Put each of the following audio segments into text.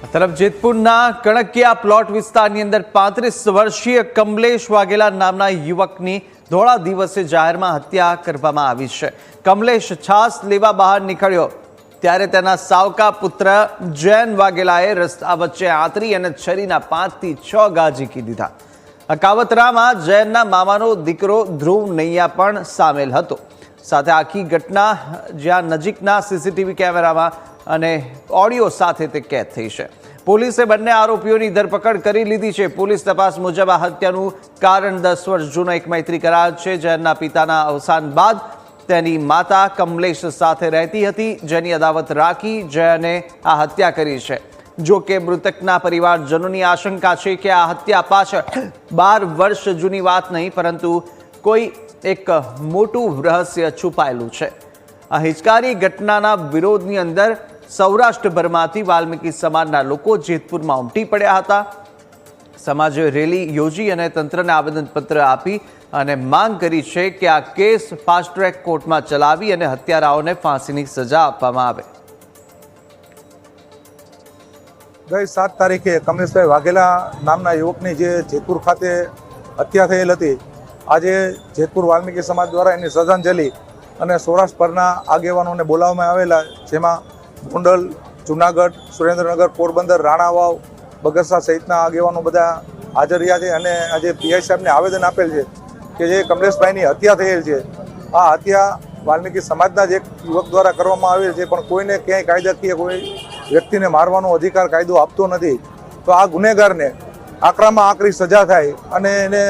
તરફ જેતપુરના કણકિયા પ્લોટ વિસ્તારની અંદર 35 વર્ષીય કમલેશ વાઘેલા નામના યુવકની ધોળા દિવસે જાહેરમાં હત્યા કરવામાં આવી છે। કમલેશ છાસ લેવા બહાર નીકળ્યો ત્યારે તેના સાવકા પુત્ર જૈન વાઘેલાએ રસ્તા વચ્ચે આંતરી અને છરીના 5 થી 6 ઘા ઝીકી દીધા। કાવતરામાં જૈનના મામાનો દીકરો ધ્રુવ નૈયા પણ સામેલ હતો। સાથે આખી ઘટના જ્યાં નજીકના સીસીટીવી કેમેરામાં અને ઓડિયો સાથે તે કેદ થઈ છે। પોલીસે બંને આરોપીઓની ધરપકડ કરી લીધી છે। પોલીસ તપાસ મુજબ આ હત્યાનું કારણ 10 વર્ષ જૂનો એક મૈત્રી કરાર છે। જૈનના પિતાના અવસાન બાદ તેની માતા કમલેશ સાથે રહેતી હતી, જેની અદાવત રાખી જૈને આ હત્યા કરી છે। જો કે મૃતકના પરિવારજનોની આશંકા છે કે આ હત્યા પાછળ 12 વર્ષ જૂની વાત નહીં પરંતુ કોઈ એક મોટું રહસ્ય છુપાયેલું છે। આ હિચકારી ઘટનાના વિરોધની અંદર સૌરાષ્ટ્રભરમાંથી વાલ્મીકી સમાજના લોકો જેતપુરમાં ઉમટી પડ્યા હતા। સમાજે રેલી યોજી અને તંત્રને આવેદનપત્ર આપી અને માંગ કરી છે કે આ કેસ ફાસ્ટ ટ્રેક કોર્ટમાં ચલાવી અને હત્યારાઓને ફાંસીની સજા આપવામાં આવે। ગઈ 7 તારીખે કમલેશભાઈ વાઘેલા નામના યુવકની જે જેતપુર ખાતે હત્યા થયેલ હતી, આજે જેતપુર વાલ્મીકી સમાજ દ્વારા એની શ્રદ્ધાંજલિ અને સૌરાષ્ટ્રભરના આગેવાનોને બોલાવવામાં આવેલા, જેમાં ગોંડલ, જુનાગઢ, સુરેન્દ્રનગર, પોરબંદર, રાણાવાવ, બગસરા સહિતના આગેવાનો બધા હાજર રહ્યા છે અને આજે પીઆઈ સાહેબને આવેદન આપેલ છે કે જે કમલેશભાઈની હત્યા થયેલ છે, આ હત્યા વાલ્મીકી સમાજના જ એક યુવક દ્વારા કરવામાં આવેલ છે, પણ કોઈને ક્યાંય કાયદાકીય કોઈ વ્યક્તિને મારવાનો અધિકાર કાયદો આપતો નથી। તો આ ગુનેગારને આકરામાં આકરી સજા થાય અને એને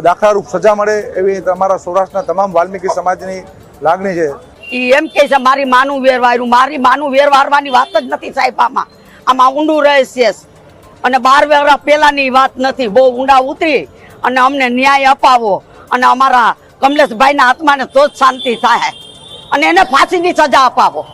દાખલારૂપ સજા મળે એવી તમારા સૌરાષ્ટ્રના તમામ વાલ્મીકી સમાજની લાગણી છે। એમ કે છે મારી માનું વેરવાર્યું, મારી માનું વેરવારવાની વાત જ નથી સાહેબ। આમાં ઊંડું રહસ્ય અને 12 વર્ષ પહેલાની વાત નથી, બહુ ઊંડા ઉતરી અને અમને ન્યાય અપાવો અને અમારા કમલેશભાઈના આત્માને તો જ શાંતિ થાય અને એને ફાંસીની સજા અપાવો।